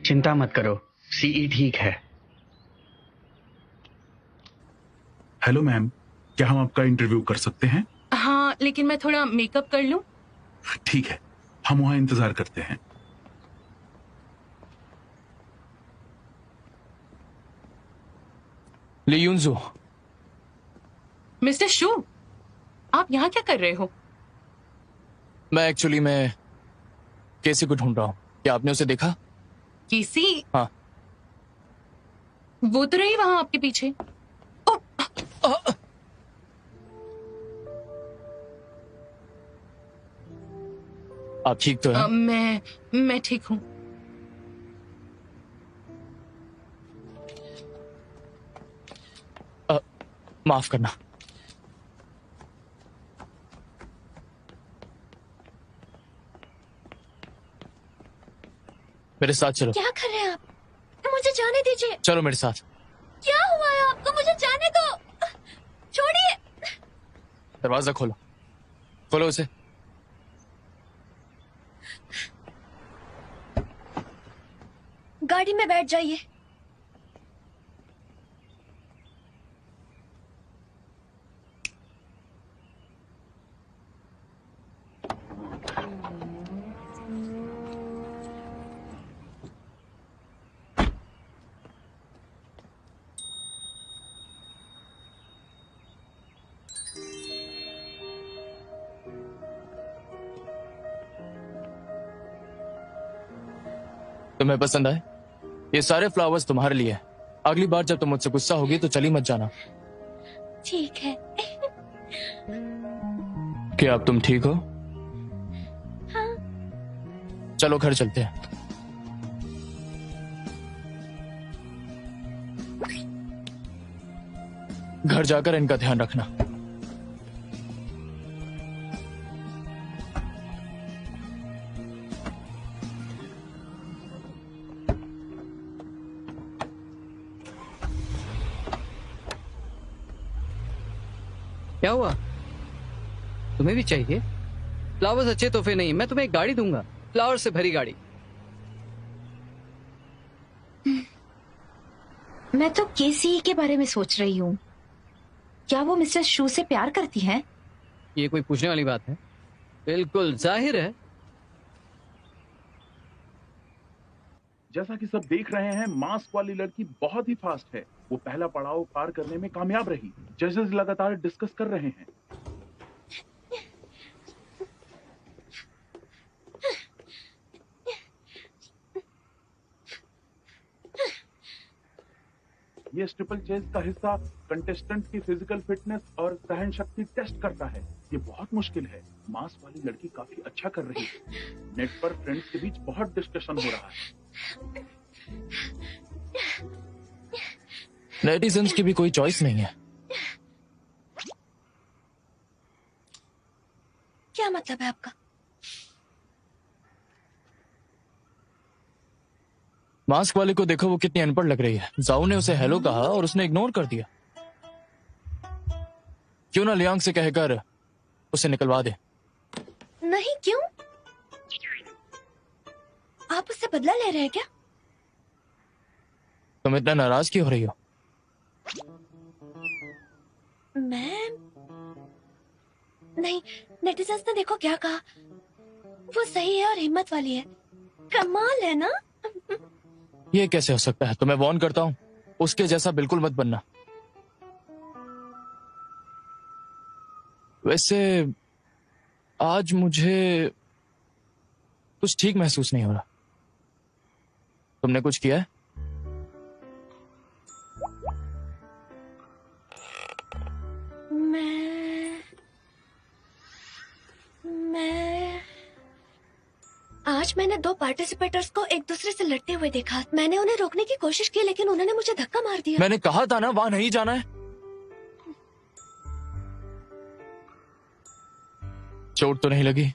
चिंता मत करो, सीई ठीक है। हेलो मैम, क्या हम आपका इंटरव्यू कर सकते हैं? हाँ, लेकिन मैं थोड़ा मेकअप कर लूं। ठीक है, हम वहां इंतजार करते हैं। ली यूनजू, मिस्टर शू, आप यहाँ क्या कर रहे हो? मैं केसी को ढूंढ रहा हूँ। क्या आपने उसे देखा? केसी? हाँ। वो तो रही वहां आपके पीछे। आप ठीक तो हैं? मैं ठीक हूँ। माफ करना। मेरे साथ चलो। क्या कर रहे हैं आप? मुझे जाने दीजिए। चलो मेरे साथ। क्या हुआ है आपको? मुझे जाने दो। छोड़िए। दरवाजा खोलो, खोलो उसे। गाड़ी में बैठ जाइए। तुम्हें पसंद आए? ये सारे फ्लावर्स तुम्हारे लिए हैं। अगली बार जब तुम मुझसे गुस्सा होगी तो चली मत जाना। ठीक है। क्या अब तुम ठीक हो? हाँ। चलो घर चलते हैं। घर जाकर इनका ध्यान रखना। क्या हुआ? तुम्हें भी चाहिए फ्लावर्स? अच्छे तोहफे नहीं, मैं तुम्हें एक गाड़ी दूंगा, फ्लावर से भरी गाड़ी। मैं तो केसी के बारे में सोच रही हूँ। क्या वो मिस्टर शू से प्यार करती हैं? ये कोई पूछने वाली बात है? बिल्कुल जाहिर है। जैसा कि सब देख रहे हैं, मास्क वाली लड़की बहुत ही फास्ट है। वो पहला पड़ाव पार करने में कामयाब रही। जजेस लगातार डिस्कस कर रहे हैं। ये ट्रिपल चेस का हिस्सा कंटेस्टेंट की फिजिकल फिटनेस और सहन शक्ति टेस्ट करता है। ये बहुत मुश्किल है। मास्क वाली लड़की काफी अच्छा कर रही है। नेट पर फ्रेंड्स के बीच बहुत डिस्कशन हो रहा है। नेटिजन्स की भी कोई चॉइस नहीं है। क्या मतलब है आपका? मास्क वाले को देखो, वो कितनी अनपढ़ लग रही है। जाऊ ने उसे हेलो कहा और उसने इग्नोर कर दिया। क्यों ना लियांग से कहकर उसे निकलवा दे। नहीं, क्यों? आप उससे बदला ले रहे हैं क्या? तुम इतना नाराज क्यों हो रही हो? मैं नहीं, नेटिजन्स ने देखो क्या कहा। वो सही है और हिम्मत वाली है। कमाल है ना? ये कैसे हो सकता है? तो मैं वार्न करता हूँ, उसके जैसा बिल्कुल मत बनना। वैसे आज मुझे कुछ ठीक महसूस नहीं हो रहा। तुमने कुछ किया है? मैं आज मैंने 2 पार्टिसिपेटर्स को एक दूसरे से लड़ते हुए देखा। मैंने उन्हें रोकने की कोशिश की, लेकिन उन्होंने मुझे धक्का मार दिया। मैंने कहा था ना, वहां नहीं जाना है। चोट तो नहीं लगी?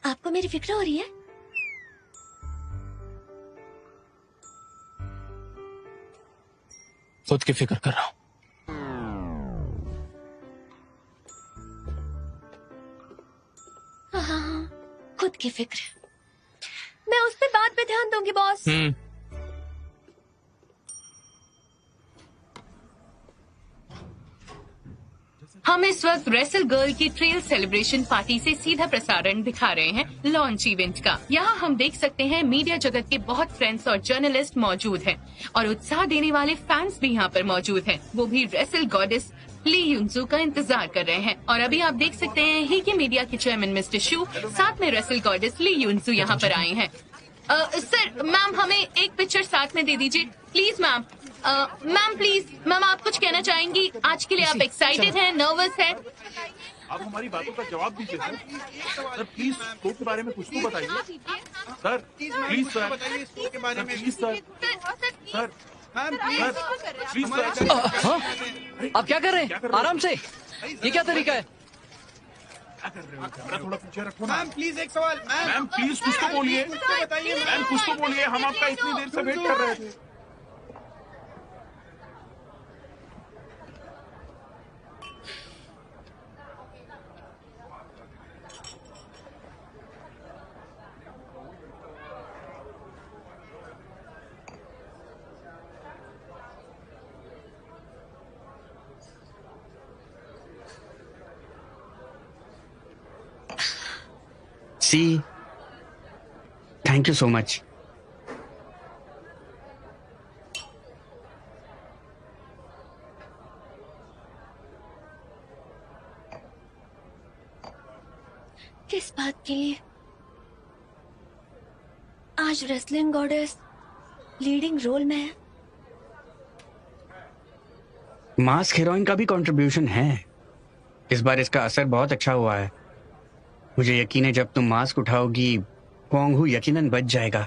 आपको मेरी फिक्र हो रही है? खुद की फिक्र कर रहा हूं। हाँ, खुद की फिक्र। मैं उस पे बात पे ध्यान दूंगी बॉस। हम इस वक्त रेसल गर्ल की ट्रेल सेलिब्रेशन पार्टी से सीधा प्रसारण दिखा रहे हैं लॉन्च इवेंट का। यहाँ हम देख सकते हैं मीडिया जगत के बहुत फ्रेंड्स और जर्नलिस्ट मौजूद हैं और उत्साह देने वाले फैंस भी यहाँ पर मौजूद हैं। वो भी रेसल गॉडेस ली युनजू का इंतजार कर रहे हैं और अभी आप देख सकते हैं ही के मीडिया के चेयरमैन मिस्टर शू साथ में रेसल गॉडेस ली युनजू यहाँ पर आए हैं। सर मैम हमें एक पिक्चर साथ में दे दीजिए please ma'am. Ma'am please ma'am आप कुछ कहना चाहेंगी? आज के लिए आप एक्साइटेड हैं, नर्वस हैं? आप हमारी बातों का जवाब दीजिए सर। सर प्लीज शो के बारे में कुछ तो बताइए sir. Please sir, please sir, sir please sir. हाँ? आप क्या कर रहे हैं? आराम से, ये क्या तरीका है? क्या कर रहे हो? कैमरा थोड़ा पीछे रखो ना। मैम प्लीज एक सवाल। मैम प्लीज कुछ तो बोलिए। बताइए मैम कुछ तो बोलिए, हम आपका इतनी देर से वेट कर रहे थे। See, thank you so much. किस बात के लिए? आज रेसलिंग गॉडेस लीडिंग रोल में है। मास्क हीरोइन का भी कंट्रीब्यूशन है। इस बार इसका असर बहुत अच्छा हुआ है। मुझे यकीन है जब तुम मास्क उठाओगी पोंग हू यकीनन बच जाएगा।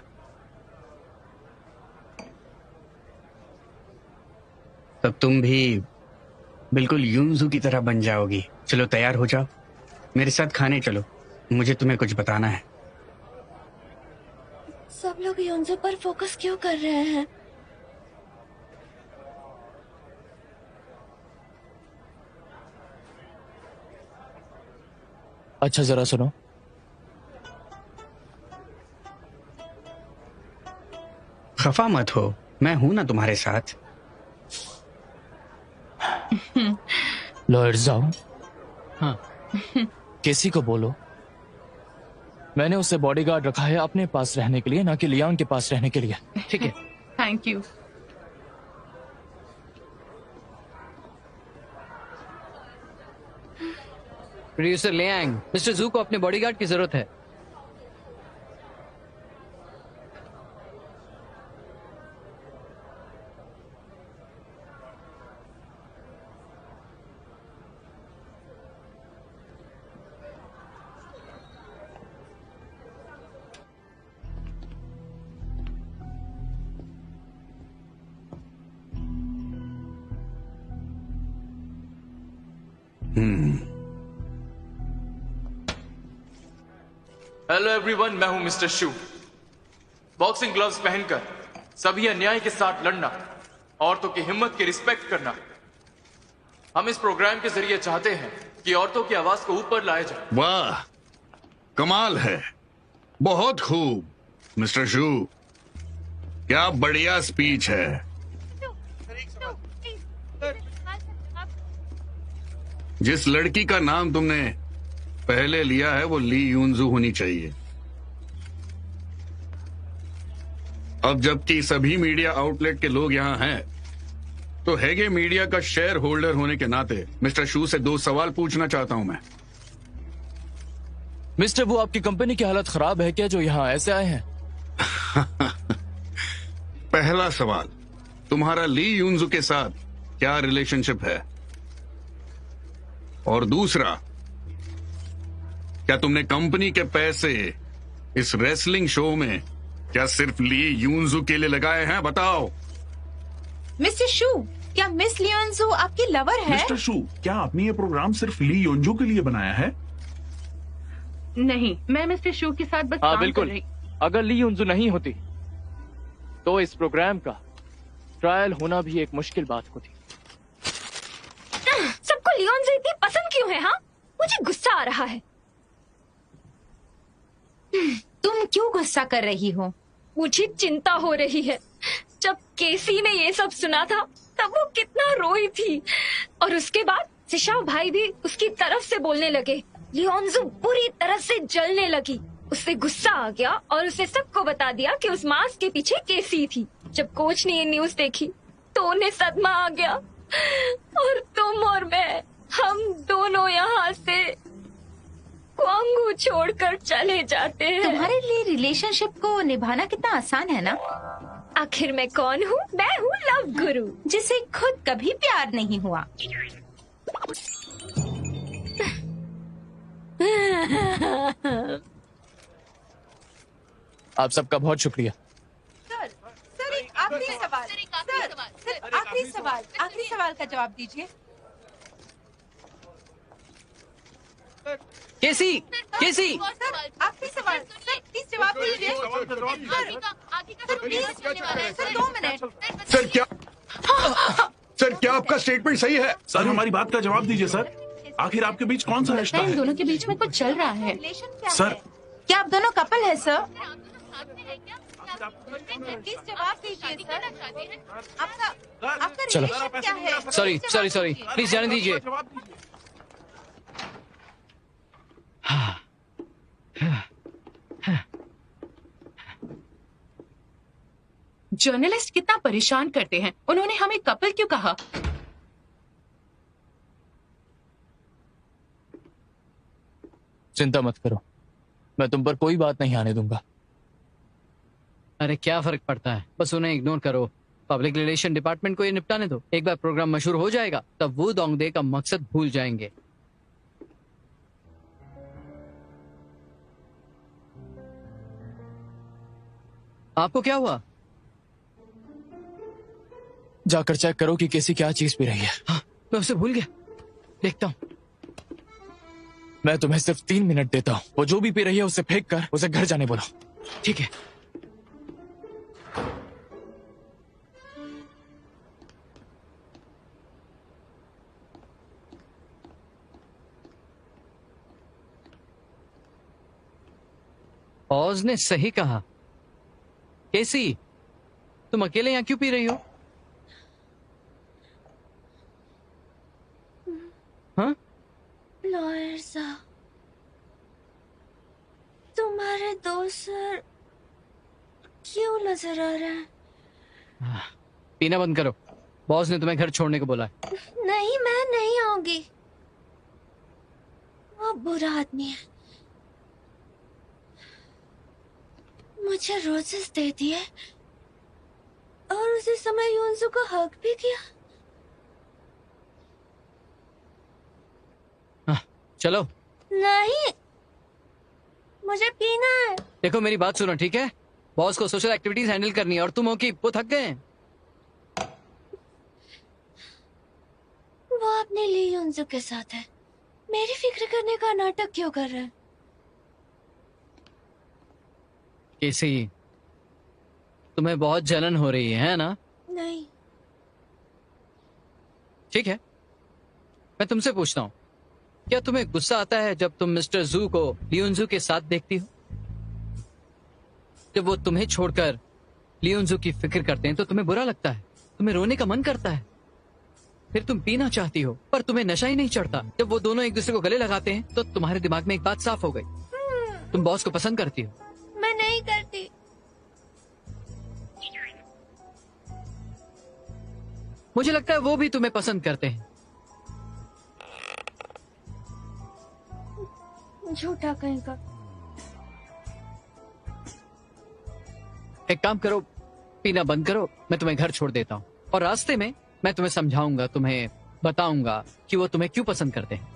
तब तुम भी बिल्कुल यूनजू की तरह बन जाओगी। चलो तैयार हो जाओ, मेरे साथ खाने चलो, मुझे तुम्हें कुछ बताना है। सब लोग यूनजू पर फोकस क्यों कर रहे हैं? अच्छा जरा सुनो, खफा मत हो, मैं हूं ना तुम्हारे साथ। लॉयर जाओ, हाँ, केसी को बोलो मैंने उसे बॉडीगार्ड रखा है अपने पास रहने के लिए, ना कि लियांग के पास रहने के लिए। ठीक है। Thank you. Producer Liang, mister जू को अपने बॉडीगार्ड की जरूरत है। हेलो एवरीवन, मैं हूं मिस्टर शू। बॉक्सिंग ग्लव्स पहनकर सभी अन्याय के साथ लड़ना, औरतों की हिम्मत की रिस्पेक्ट करना। हम इस प्रोग्राम के जरिए चाहते हैं कि औरतों की आवाज को ऊपर लाया जाए। वाह, कमाल है, बहुत खूब मिस्टर शू, क्या बढ़िया स्पीच है। जिस लड़की का नाम तुमने पहले लिया है वो ली यूनजू होनी चाहिए। अब जबकि सभी मीडिया आउटलेट के लोग यहाँ हैं, तो हैगे मीडिया का शेयर होल्डर होने के नाते मिस्टर शू से 2 सवाल पूछना चाहता हूं मैं। मिस्टर, वो आपकी कंपनी की हालत खराब है क्या जो यहाँ ऐसे आए हैं? पहला सवाल, तुम्हारा ली यूनजू के साथ क्या रिलेशनशिप है? और दूसरा, क्या तुमने कंपनी के पैसे इस रेसलिंग शो में क्या सिर्फ ली यूनजू के लिए लगाए हैं? बताओ। मिस्टर शू, क्या मिस लियोन्जू आपकी लवर है? मिस्टर शू, क्या आपने ये प्रोग्राम सिर्फ ली योंजो के लिए बनाया है? नहीं, मैं मिस्टर शू के साथ बस हाँ काम बिल्कुल, कर रही। अगर ली यूनजू नहीं होती तो इस प्रोग्राम का ट्रायल होना भी एक मुश्किल बात होती। सबको लियोन्जो इतनी पसंद क्यों है? हाँ, मुझे गुस्सा आ रहा है। तुम क्यों गुस्सा कर रही हो? मुझे चिंता हो रही है। जब केसी ने ये सब सुना था तब वो कितना रोई थी, और उसके बाद सिशाओ भाई भी उसकी तरफ से बोलने लगे। लियोन्जू पूरी तरह से जलने लगी। उससे गुस्सा आ गया और उसे सबको बता दिया कि उस मास्क के पीछे केसी थी। जब कोच ने ये न्यूज देखी तो उन्हें सदमा आ गया, और तुम और मैं, हम दोनों यहाँ से क्वांगू छोड़कर चले जाते हैं। तुम्हारे लिए रिलेशनशिप को निभाना कितना आसान है ना। आखिर मैं कौन हूँ? मैं हूँ लव गुरु, जिसे खुद कभी प्यार नहीं हुआ। आप सबका बहुत शुक्रिया। सर एक आखिरी सवाल, सर आखिरी सवाल का जवाब दीजिए। केसी, केसी, आखिरी सवाल, सर प्लीज जवाब दीजिए। Sir 2 minute. सर क्या आपका स्टेटमेंट सही है? सर हमारी बात का जवाब दीजिए सर। आखिर आपके बीच कौन सा रिश्ता इन है? दोनों के बीच में कुछ चल रहा है। सर क्या आप दोनों कपल है सर? प्लीज जवाब दीजिए सर। आपका चलो। रिलेशन क्या है? सॉरी सॉरी सॉरी, प्लीज जाने दीजिए। जर्नलिस्ट कितना परेशान करते हैं। उन्होंने हमें कपल क्यों कहा? चिंता मत करो, मैं तुम पर कोई बात नहीं आने दूंगा। अरे क्या फर्क पड़ता है, बस उन्हें इग्नोर करो। पब्लिक रिलेशन डिपार्टमेंट को ये निपटाने दो। एक बार प्रोग्राम मशहूर हो जाएगा तब वो दोंगदे का मकसद भूल जाएंगे। आपको क्या हुआ? जाकर चेक करो कि कैसी क्या चीज पी रही है। हाँ, मैं उसे भूल गया। देखता हूँ। मैं तुम्हें सिर्फ 3 मिनट देता हूँ। वो जो भी पी रही है उसे फेंक कर उसे घर जाने बोलो। ठीक है। ऑज ने सही कहा। केसी, तुम अकेले यहाँ क्यों पी रही हो? हाँ? लॉयर साहब, तुम्हारे दोस्त सर क्यों नजर आ रहे हैं? पीना बंद करो। बॉस ने तुम्हें घर छोड़ने को बोला है। नहीं, मैं नहीं आऊंगी। वो बुरा आदमी है। मुझे रोजेस दे दिए और उसी समय यूनसू को हक भी किया। चलो। नहीं, मुझे पीना है। देखो मेरी बात सुनो, ठीक है? बॉस को सोशल एक्टिविटीज हैंडल करनी है और तुम हो कि वो थक गए हैं। वो अपने लिए यूनसू के साथ है। मेरी फिक्र करने का नाटक क्यों कर रहा है? केसी, तुम्हें बहुत जलन हो रही है ना? नहीं। ठीक है, मैं तुमसे पूछता हूँ, क्या तुम्हें गुस्सा आता है जब तुम मिस्टर जू को लियोनजू के साथ देखती हो? जब वो तुम्हें छोड़कर लियोनजू की फिक्र करते हैं तो तुम्हें बुरा लगता है, तुम्हें रोने का मन करता है, फिर तुम पीना चाहती हो पर तुम्हें नशा ही नहीं चढ़ता। जब वो दोनों एक दूसरे को गले लगाते हैं तो तुम्हारे दिमाग में एक बात साफ हो गई, तुम बॉस को पसंद करती हो। मैं नहीं करती। मुझे लगता है वो भी तुम्हें पसंद करते हैं। झूठा कहीं का। एक काम करो, पीना बंद करो, मैं तुम्हें घर छोड़ देता हूँ और रास्ते में मैं तुम्हें समझाऊंगा, तुम्हें बताऊंगा कि वो तुम्हें क्यों पसंद करते हैं।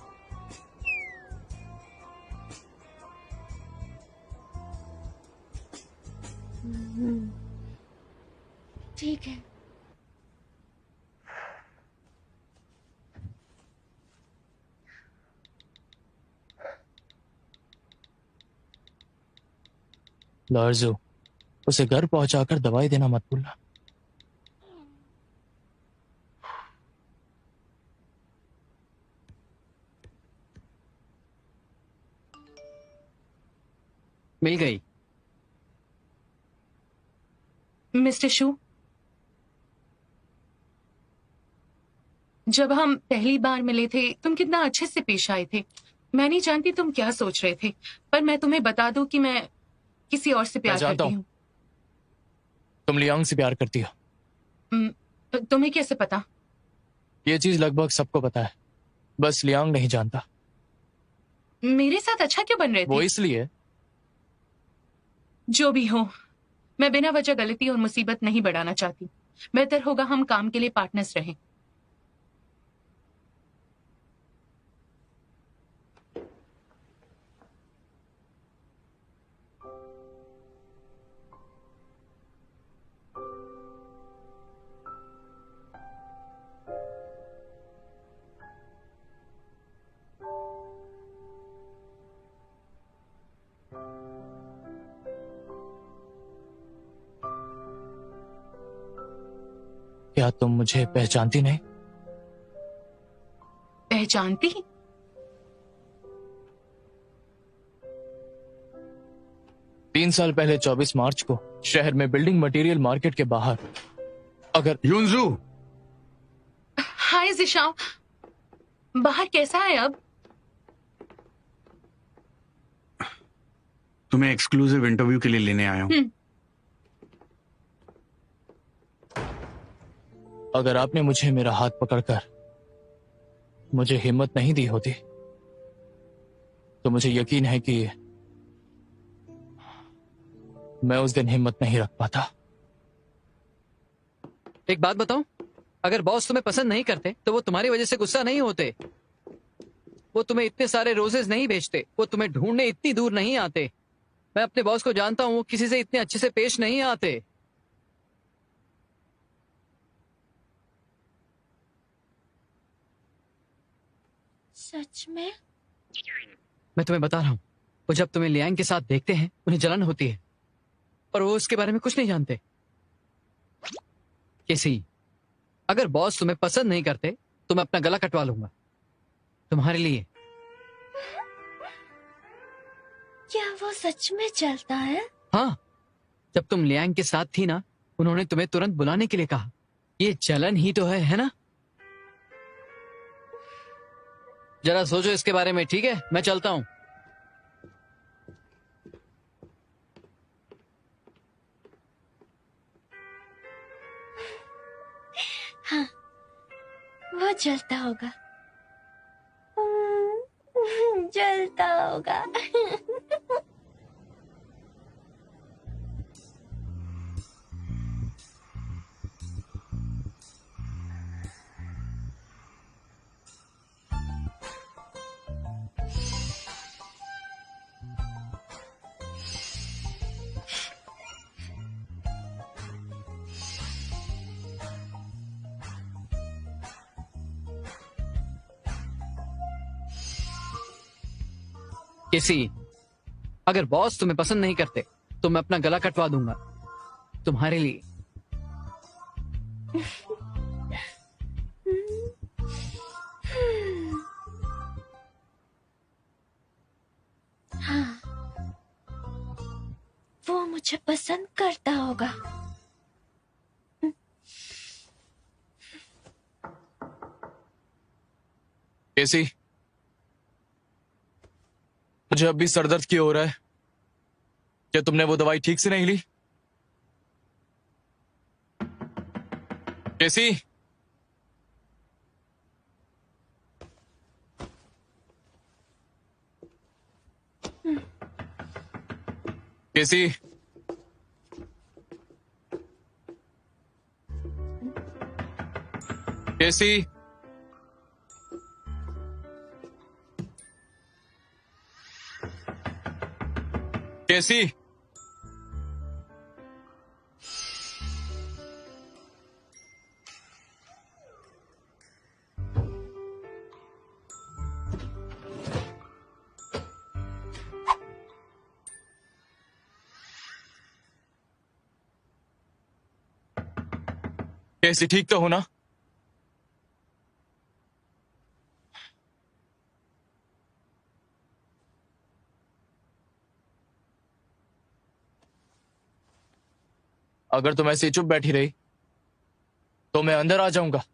ठीक है। लॉर्जो, उसे घर पहुंचाकर दवाई देना मत भूलना। मिल गई। मिस्टर शू, जब हम पहली बार मिले थे तुम कितना अच्छे से पेश आए थे। मैं नहीं जानती तुम क्या सोच रहे थे, पर मैं तुम्हें बता दूं कि मैं किसी और से प्यार जानता करती हूं। हूँ। तुम लियांग से प्यार करती हो। तुम्हें कैसे पता? ये चीज लगभग सबको पता है, बस लियांग नहीं जानता। मेरे साथ अच्छा क्यों बन रहे वो थे? इसलिए। जो भी हो, मैं बिना वजह गलती और मुसीबत नहीं बढ़ाना चाहती। बेहतर होगा हम काम के लिए पार्टनर्स रहें। क्या तुम मुझे पहचानती नहीं? पहचानती? तीन साल पहले 24 मार्च को शहर में बिल्डिंग मटेरियल मार्केट के बाहर, अगर युनजू, हाय जिशाओ, बाहर कैसा है अब? तुम्हें एक्सक्लूसिव इंटरव्यू के लिए लेने आया हूँ। अगर आपने मुझे मेरा हाथ पकड़कर मुझे हिम्मत नहीं दी होती तो मुझे यकीन है कि मैं उस दिन हिम्मत नहीं रख पाता। एक बात बताऊं, अगर बॉस तुम्हें पसंद नहीं करते तो वो तुम्हारी वजह से गुस्सा नहीं होते। वो तुम्हें इतने सारे रोजेस नहीं भेजते, वो तुम्हें ढूंढने इतनी दूर नहीं आते। मैं अपने बॉस को जानता हूं, वो किसी से इतने अच्छे से पेश नहीं आते। सच में? मैं तुम्हें बता रहा हूं, वो जब तुम्हें लियांग के साथ देखते हैं उन्हें जलन होती है, और वो उसके बारे में कुछ नहीं जानते। किसी अगर बॉस तुम्हें पसंद नहीं करते तो मैं अपना गला कटवा लूंगा तुम्हारे लिए। क्या वो सच में चलता है? हाँ, जब तुम लियांग के साथ थी ना, उन्होंने तुम्हें तुरंत बुलाने के लिए कहा। ये जलन ही तो है ना? जरा सोचो इसके बारे में, ठीक है? मैं चलता हूं। हाँ, वो जलता होगा। जलता होगा। किसी अगर बॉस तुम्हें पसंद नहीं करते तो मैं अपना गला कटवा दूंगा तुम्हारे लिए। हाँ, वो मुझे पसंद करता होगा। केसी, मुझे अब भी सरदर्द क्यों हो रहा है? क्या तुमने वो दवाई ठीक से नहीं ली? केसी, केसी, केसी, केसी, केसी, ठीक तो हो ना? अगर तुम ऐसे ही चुप बैठी रही तो मैं अंदर आ जाऊंगा।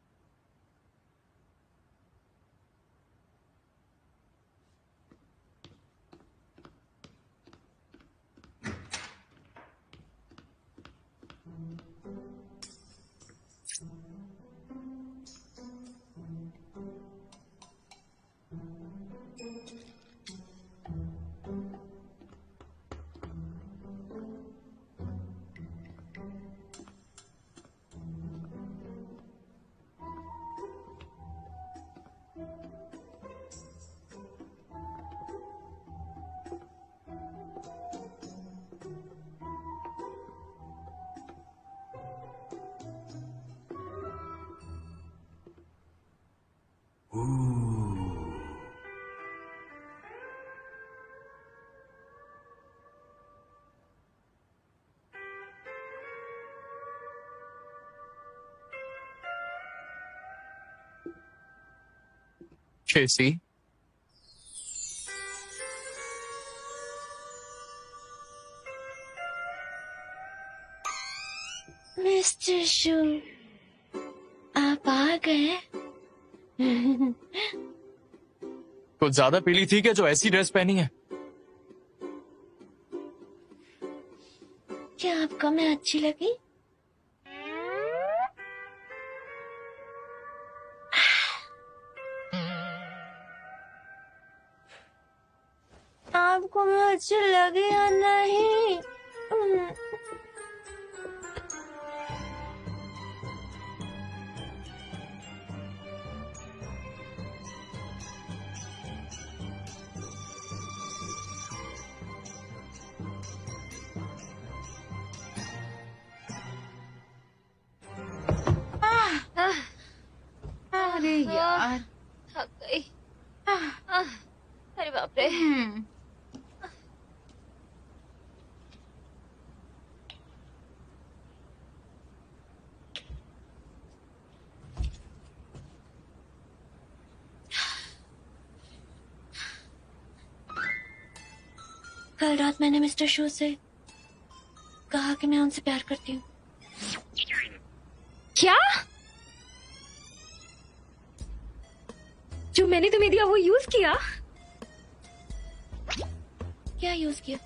Casey? मिस्टर शू, आप आ गए? कुछ ज्यादा पीली थी क्या जो ऐसी ड्रेस पहनी है? क्या आपको मैं अच्छी लगी? आपको मैं अच्छी लगी या नहीं? अरे यार, थक गई। अरे बाप रे। कल रात मैंने मिस्टर शू से कहा कि मैं उनसे प्यार करती हूँ। क्या? जो मैंने तुम्हें दिया वो यूज किया? क्या यूज किया?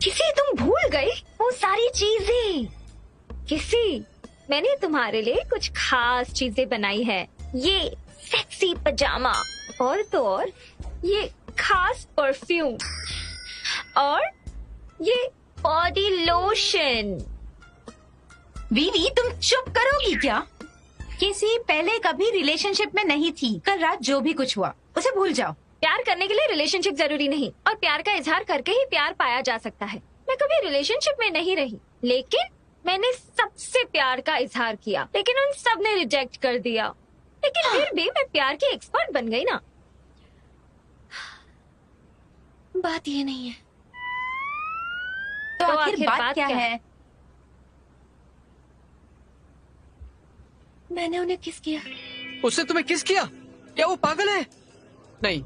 किसी तुम भूल गई वो सारी चीजें। किसी मैंने तुम्हारे लिए कुछ खास चीजें बनाई है। ये सेक्सी पजामा और तो और ये खास परफ्यूम और ये बॉडी लोशन। वीवी, तुम चुप करोगी क्या? किसी पहले कभी रिलेशनशिप में नहीं थी। कल रात जो भी कुछ हुआ उसे भूल जाओ। प्यार करने के लिए रिलेशनशिप जरूरी नहीं और प्यार का इजहार करके ही प्यार पाया जा सकता है। मैं कभी रिलेशनशिप में नहीं रही, लेकिन मैंने सबसे प्यार का इजहार किया, लेकिन उन सब ने रिजेक्ट कर दिया। लेकिन फिर भी मैं प्यार की एक्सपर्ट बन गई ना। बात ये नहीं है। तो आखिर बात क्या है? मैंने उन्हें किस किया। उसने तुम्हें किस किया? क्या वो पागल है? नहीं,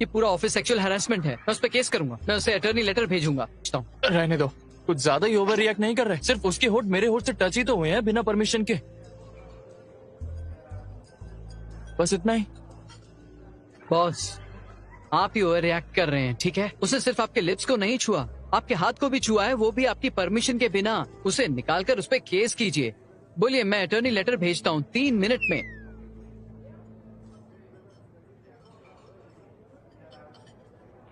ये पूरा ऑफिस सेक्सुअल हैरेसमेंट है। मैं उस पर केस करूंगा। मैं उसे अटर्नी लेटर भेजूंगा। रहने दो, कुछ ज्यादा ही ओवर रिएक्ट नहीं कर रहे। सिर्फ उसके होठ मेरे होठ से टच ही तो हुए हैं बिना परमिशन के। बस इतना ही। बॉस, आप ही ओवर रिएक्ट कर रहे हैं, ठीक है? उसने सिर्फ आपके लिप्स को नहीं छुआ, आपके हाथ को भी छुआ है, वो भी आपकी परमिशन के बिना। उसे निकालकर उस पर केस कीजिए। बोलिए, मैं अटर्नी लेटर भेजता हूँ 3 मिनट में।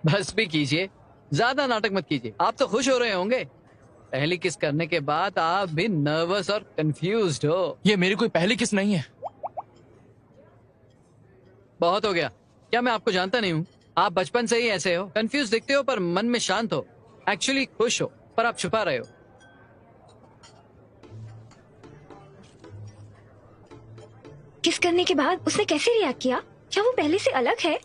बस भी कीजिए, ज्यादा नाटक मत कीजिए। आप तो खुश हो रहे होंगे। पहली किस करने के बाद आप भी नर्वस और कंफ्यूज्ड हो। ये मेरी कोई पहली किस नहीं है। बहुत हो गया। क्या मैं आपको जानता नहीं हूँ? आप बचपन से ही ऐसे हो, कंफ्यूज दिखते हो पर मन में शांत हो। एक्चुअली खुश हो पर आप छुपा रहे हो। किस करने के बाद उसने कैसे रिएक्ट किया? क्या वो पहले से अलग है?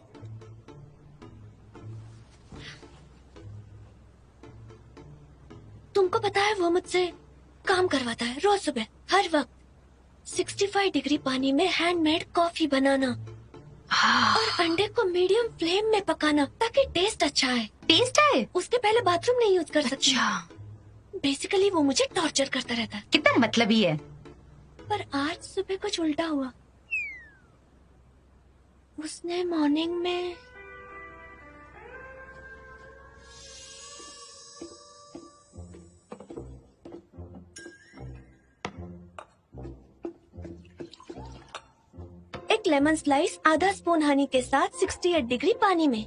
तुमको पता है वो मुझसे काम करवाता है रोज सुबह हर वक्त। 65 डिग्री पानी में हैंडमेड कॉफी बनाना और अंडे को मीडियम फ्लेम में पकाना ताकि टेस्ट अच्छा है। टेस्ट है? उसके पहले बाथरूम नहीं यूज कर सकते। बेसिकली वो मुझे टॉर्चर करता रहता है। कितना मतलबी है। पर आज सुबह कुछ उल्टा हुआ। उसने मॉर्निंग में एक लेमन स्लाइस आधा स्पून हनी के साथ 68 डिग्री पानी में।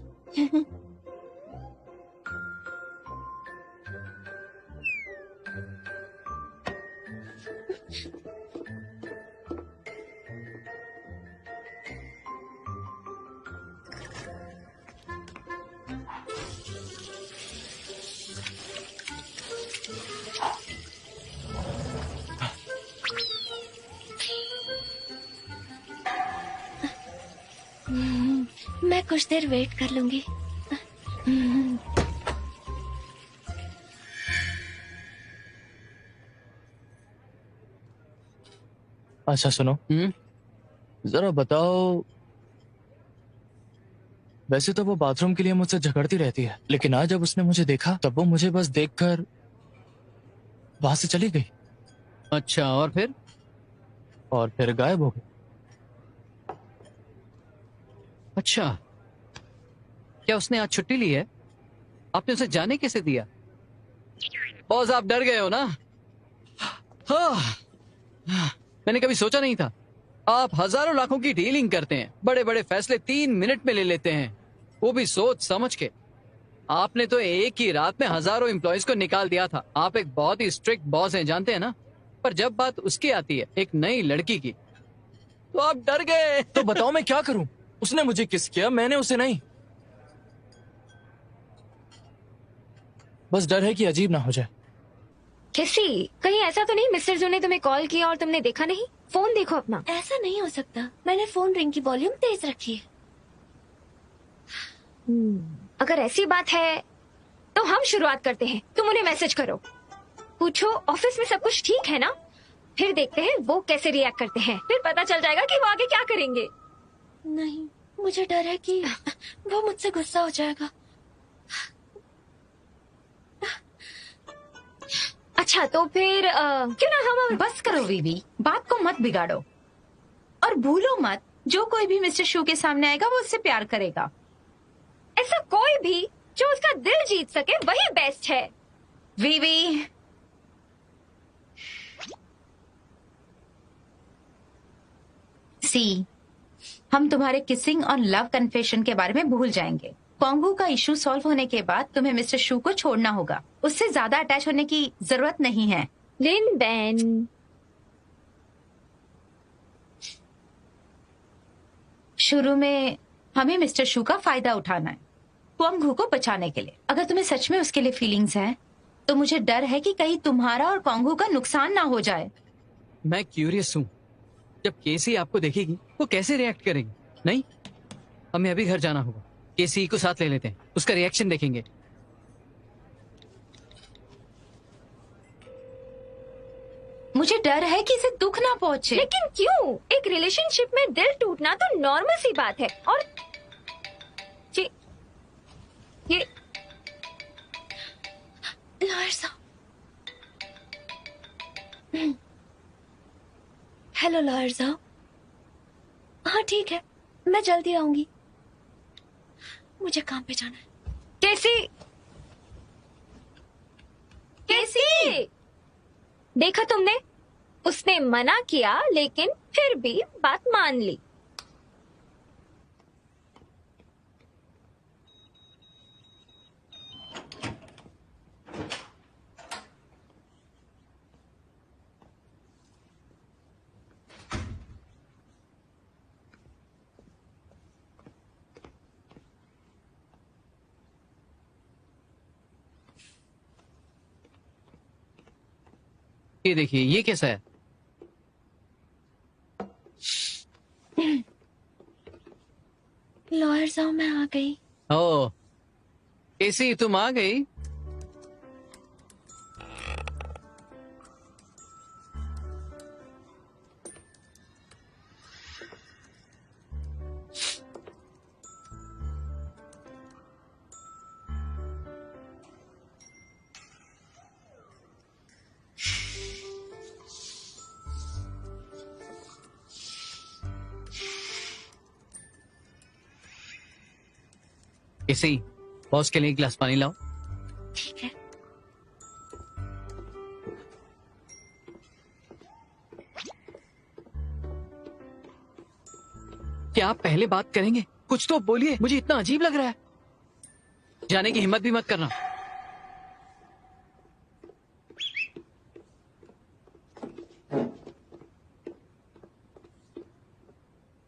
मैं कुछ देर वेट कर लूंगी। अच्छा सुनो, जरा बताओ, वैसे तो वो बाथरूम के लिए मुझसे झगड़ती रहती है, लेकिन आज जब उसने मुझे देखा तब वो मुझे बस देखकर वहां से चली गई। अच्छा, और फिर गायब हो गई। अच्छा, क्या उसने आज छुट्टी ली है? आपने उसे जाने कैसे दिया? बॉस, आप डर गए हो ना? हाँ, मैंने कभी सोचा नहीं था। आप हजारों लाखों की डीलिंग करते हैं, बड़े बड़े फैसले 3 मिनट में ले लेते हैं, वो भी सोच समझ के। आपने तो एक ही रात में हजारों एम्प्लॉयज को निकाल दिया था। आप एक बहुत ही स्ट्रिक्ट बॉस हैं, जानते हैं ना? पर जब बात उसकी आती है, एक नई लड़की की, तो आप डर गए। तो बताओ मैं क्या करूं? उसने मुझे किस किया, मैंने उसे नहीं। बस डर है कि अजीब ना हो जाए। कैसी? कहीं ऐसा तो नहीं मिस्टर जू ने तुम्हें कॉल किया और तुमने देखा नहीं? फोन देखो अपना। ऐसा नहीं हो सकता, मैंने फोन रिंग की वॉल्यूम तेज रखी है। अगर ऐसी बात है तो हम शुरुआत करते हैं। तुम उन्हें मैसेज करो, पूछो ऑफिस में सब कुछ ठीक है ना? फिर देखते हैं वो कैसे रिएक्ट करते हैं, फिर पता चल जाएगा कि वो आगे क्या करेंगे। नहीं, मुझे डर है कि वो मुझसे गुस्सा हो जाएगा। अच्छा, तो फिर क्यों ना हम बस करो वीवी, बात को मत बिगाड़ो। और भूलो मत, जो कोई भी मिस्टर शू के सामने आएगा वो उससे प्यार करेगा। ऐसा कोई भी जो उसका दिल जीत सके वही बेस्ट है। वीवी, सी, हम तुम्हारे किसिंग और लव कन्फेशन के बारे में भूल जाएंगे। कोंगू का इशू सॉल्व होने के बाद तुम्हें मिस्टर शू को छोड़ना होगा। उससे ज्यादा अटैच होने की जरूरत नहीं है। लिन बेन, शुरू में हमें मिस्टर शू का फायदा उठाना है, कोंगू को बचाने के लिए। अगर तुम्हें सच में उसके लिए फीलिंग्स हैं, तो मुझे डर है कि कहीं तुम्हारा और कोंगू का नुकसान ना हो जाए। मैं क्यूरियस हूँ, जब केसी आपको देखेगी वो कैसे रिएक्ट करेगी? नहीं, हमें अभी घर जाना होगा। केसी को साथ ले लेते हैं, उसका रिएक्शन देखेंगे। मुझे डर है कि इसे दुख ना पहुंचे। लेकिन क्यों? एक रिलेशनशिप में दिल टूटना तो नॉर्मल सी बात है। और ये लॉयर साहब। हेलो लॉयर साहब। हाँ ठीक है, मैं जल्दी आऊंगी, मुझे काम पे जाना है। कैसी? कैसी? देखा तुमने, उसने मना किया लेकिन फिर भी बात मान ली। ये देखिए, ये कैसा है? लॉयर साहब, मैं आ गई। ओ केसी, तुम आ गई? कैसे बॉस के लिए एक गिलास पानी लाओ। ठीक है। क्या आप पहले बात करेंगे? कुछ तो बोलिए, मुझे इतना अजीब लग रहा है। जाने की हिम्मत भी मत करना।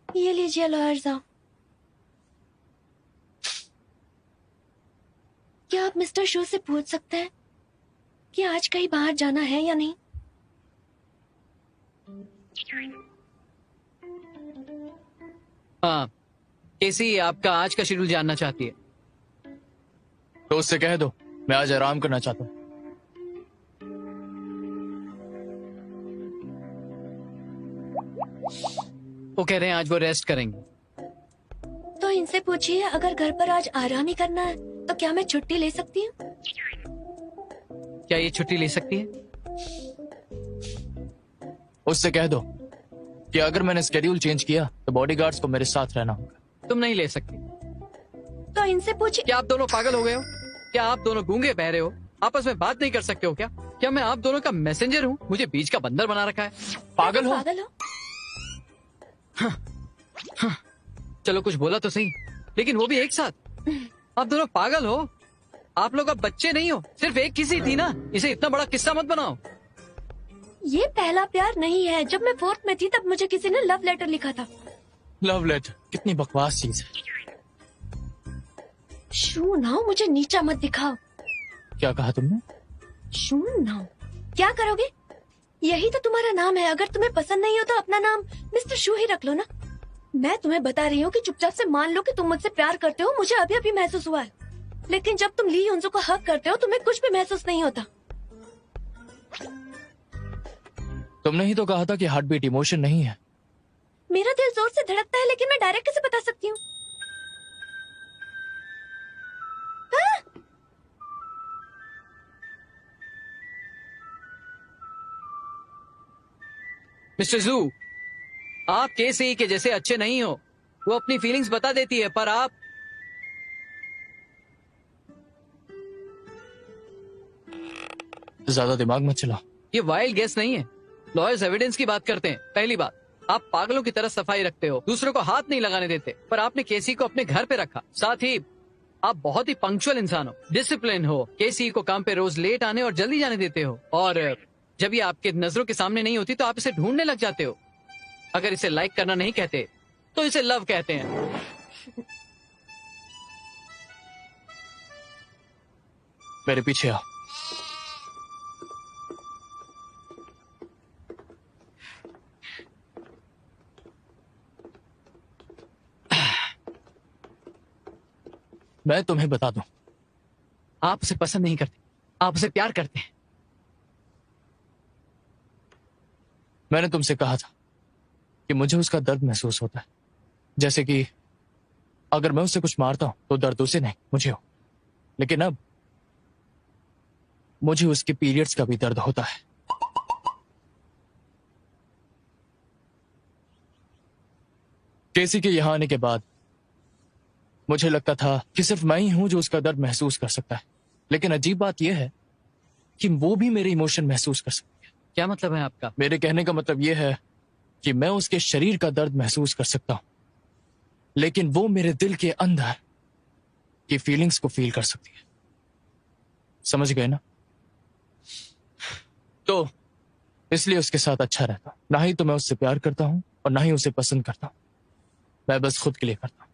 ये लीजिए लॉयर साहब। क्या आप मिस्टर शू से पूछ सकते हैं कि आज कहीं बाहर जाना है या नहीं? हाँ, केसी आपका आज का शेड्यूल जानना चाहती है। तो उससे कह दो मैं आज आराम करना चाहता हूँ। वो कह रहे हैं आज वो रेस्ट करेंगे। तो इनसे पूछिए अगर घर पर आज आराम ही करना है तो क्या मैं छुट्टी ले सकती हूँ? क्या ये छुट्टी ले सकती है? उससे कह दो कि अगर मैंने स्केड्यूल चेंज किया तो बॉडीगार्ड्स को मेरे साथ रहना होगा। तुम नहीं ले सकती। तो इनसे पूछिए। क्या आप दोनों पागल हो गए हो? क्या आप दोनों गूंगे बहरे हो? आपस में बात नहीं कर सकते हो क्या? क्या मैं आप दोनों का मैसेंजर हूँ? मुझे बीच का बंदर बना रखा है। पागल हो? पागल हो? चलो कुछ बोला तो सही, लेकिन वो भी एक साथ। आप दोनों पागल हो। आप लोग अब बच्चे नहीं हो, सिर्फ एक किसी थी ना। इसे इतना बड़ा किस्सा मत बनाओ। ये पहला प्यार नहीं है। जब मैं 4th में थी तब मुझे किसी ने लव लेटर लिखा था। लव लेटर कितनी बकवास चीज है। शू नाउ, मुझे नीचा मत दिखाओ। क्या कहा तुमने? शू नाउ, क्या करोगे? यही तो तुम्हारा नाम है। अगर तुम्हें पसंद नहीं हो तो अपना नाम मिस्टर शू ही रख लो ना। मैं तुम्हें बता रही हूँ कि चुपचाप से मान लो कि तुम मुझसे प्यार करते हो। मुझे अभी अभी महसूस हुआ है, लेकिन जब तुम ली युनजू को हक करते हो तुम्हें कुछ भी महसूस नहीं होता। तुमने ही तो कहा था कि हार्ट बीट इमोशन नहीं है। मेरा दिल जोर से धड़कता है, लेकिन मैं डायरेक्ट कैसे बता सकती हूँ? मिस्टर जू, आप केसी के जैसे अच्छे नहीं हो। वो अपनी फीलिंग्स बता देती है, पर आप ज्यादा दिमाग मत चलाओ। ये वाइल्ड गेस नहीं है। लॉयर्स एविडेंस की बात करते हैं। पहली बात, आप पागलों की तरह सफाई रखते हो, दूसरों को हाथ नहीं लगाने देते, पर आपने केसी को अपने घर पे रखा। साथ ही आप बहुत ही पंक्चुअल इंसान हो, डिसिप्लिन हो। केसी को काम पे रोज लेट आने और जल्दी जाने देते हो, और जब ये आपके नजरों के सामने नहीं होती तो आप इसे ढूंढने लग जाते हो। अगर इसे लाइक करना नहीं कहते तो इसे लव कहते हैं। मेरे पीछे आओ। मैं तुम्हें बता दूं, आप उसे पसंद नहीं करते, आप उसे प्यार करते हैं। मैंने तुमसे कहा था कि मुझे उसका दर्द महसूस होता है, जैसे कि अगर मैं उसे कुछ मारता हूं तो दर्द उसे नहीं मुझे हो। लेकिन अब मुझे उसके पीरियड्स का भी दर्द होता है। केसी के यहां आने के बाद मुझे लगता था कि सिर्फ मैं ही हूं जो उसका दर्द महसूस कर सकता है, लेकिन अजीब बात यह है कि वो भी मेरे इमोशन महसूस कर सकती है। क्या मतलब है आपका? मेरे कहने का मतलब यह है कि मैं उसके शरीर का दर्द महसूस कर सकता हूं, लेकिन वो मेरे दिल के अंदर की फीलिंग्स को फील कर सकती है। समझ गए ना? तो इसलिए उसके साथ अच्छा रहता हूं। ना ही तो मैं उससे प्यार करता हूं और ना ही उसे पसंद करता हूं। मैं बस खुद के लिए करता हूं।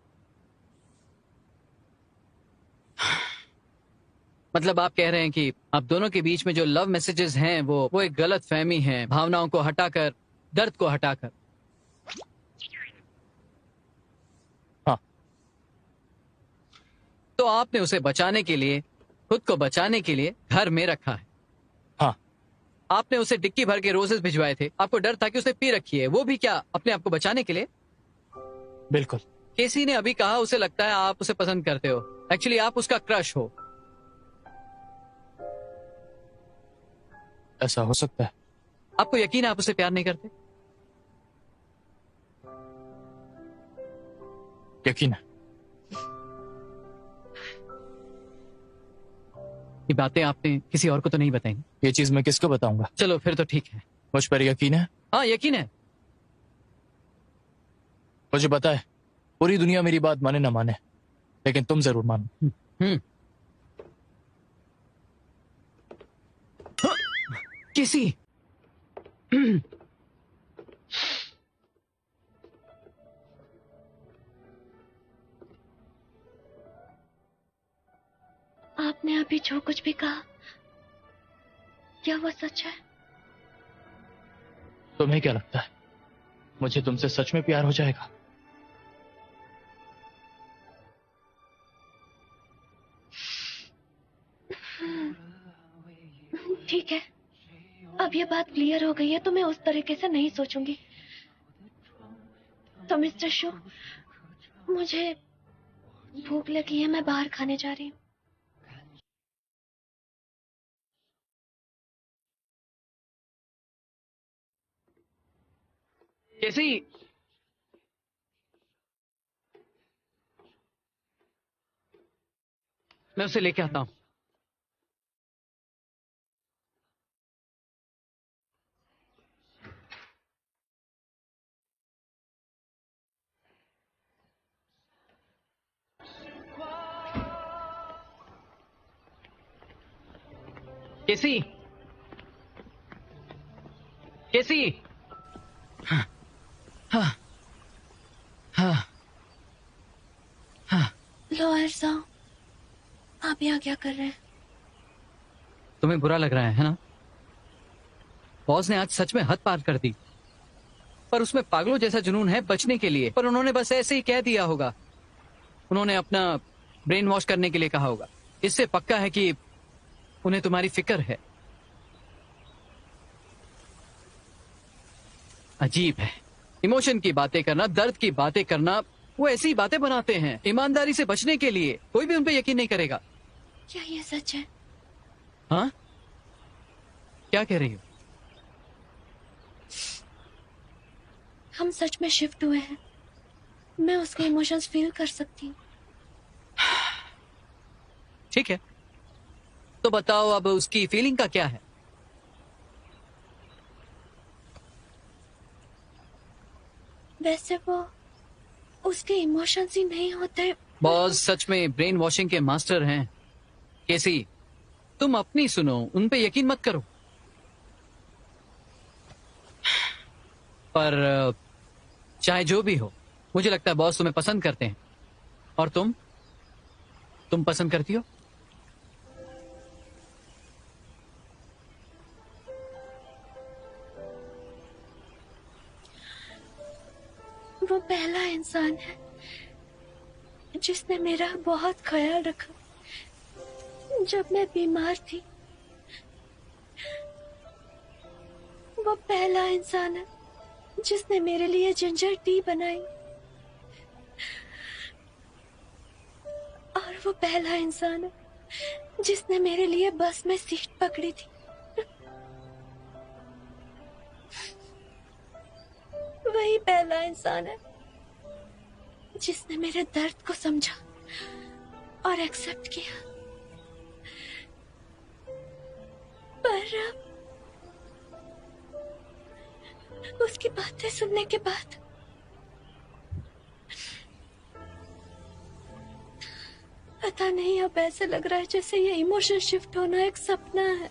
मतलब आप कह रहे हैं कि आप दोनों के बीच में जो लव मैसेजेस हैं वो एक गलत फहमी है, भावनाओं को हटाकर, दर्द को हटाकर। हाँ। तो आपने उसे बचाने के लिए, खुद को बचाने के लिए घर में रखा है। हाँ। आपने उसे डिक्की भर के रोजेस भिजवाए थे। आपको डर था कि उसने पी रखी है, वो भी क्या अपने आप को बचाने के लिए? बिल्कुल। केसी ने अभी कहा उसे लगता है आप उसे पसंद करते हो। एक्चुअली आप उसका क्रश हो। ऐसा हो सकता है। आपको यकीन है आप उसे प्यार नहीं करते? यकीन है। ये बातें आपने किसी और को तो नहीं बताई? ये चीज मैं किसको बताऊंगा? चलो फिर तो ठीक है। मुझ पर यकीन है? हाँ यकीन है। मुझे पता है पूरी दुनिया मेरी बात माने ना माने, लेकिन तुम जरूर मानो। किसी आपने अभी जो कुछ भी कहा, क्या वो सच है? तुम्हें क्या लगता है मुझे तुमसे सच में प्यार हो जाएगा? ठीक है, अब ये बात क्लियर हो गई है तो मैं उस तरीके से नहीं सोचूंगी। तो मिस्टर शू, मुझे भूख लगी है, मैं बाहर खाने जा रही हूँ। कैसी? मैं उसे लेके आता हूं। कैसी? कैसी? हाँ हाँ हाँ हाँ। लॉयर साहब, आप यहाँ क्या कर रहे हैं? तुम्हें बुरा लग रहा है ना? बॉस ने आज सच में हद पार कर दी, पर उसमें पागलों जैसा जुनून है बचने के लिए, पर उन्होंने बस ऐसे ही कह दिया होगा। उन्होंने अपना ब्रेन वॉश करने के लिए कहा होगा। इससे पक्का है कि उन्हें तुम्हारी फिक्र है। अजीब है, इमोशन की बातें करना, दर्द की बातें करना, वो ऐसी बातें बनाते हैं ईमानदारी से बचने के लिए। कोई भी उन पे यकीन नहीं करेगा। क्या ये सच है? हाँ, क्या कह रही हो? हम सच में शिफ्ट हुए हैं। मैं उसके इमोशंस फील कर सकती हूँ। ठीक है, तो बताओ अब उसकी फीलिंग का क्या है? वैसे वो उसके इमोशंस ही नहीं होते। बॉस सच में ब्रेन वॉशिंग के मास्टर हैं। कैसी, तुम अपनी सुनो, उन पे यकीन मत करो। पर चाहे जो भी हो, मुझे लगता है बॉस तुम्हें पसंद करते हैं। और तुम पसंद करती हो? वो पहला इंसान है जिसने मेरा बहुत ख्याल रखा जब मैं बीमार थी। वो पहला इंसान है जिसने मेरे लिए जिंजर टी बनाई। और वो पहला इंसान है जिसने मेरे लिए बस में सीट पकड़ी थी। वही पहला इंसान है जिसने मेरे दर्द को समझा और एक्सेप्ट किया। पर उसकी बातें सुनने के बाद पता नहीं, अब ऐसे लग रहा है जैसे ये इमोशन शिफ्ट होना एक सपना है।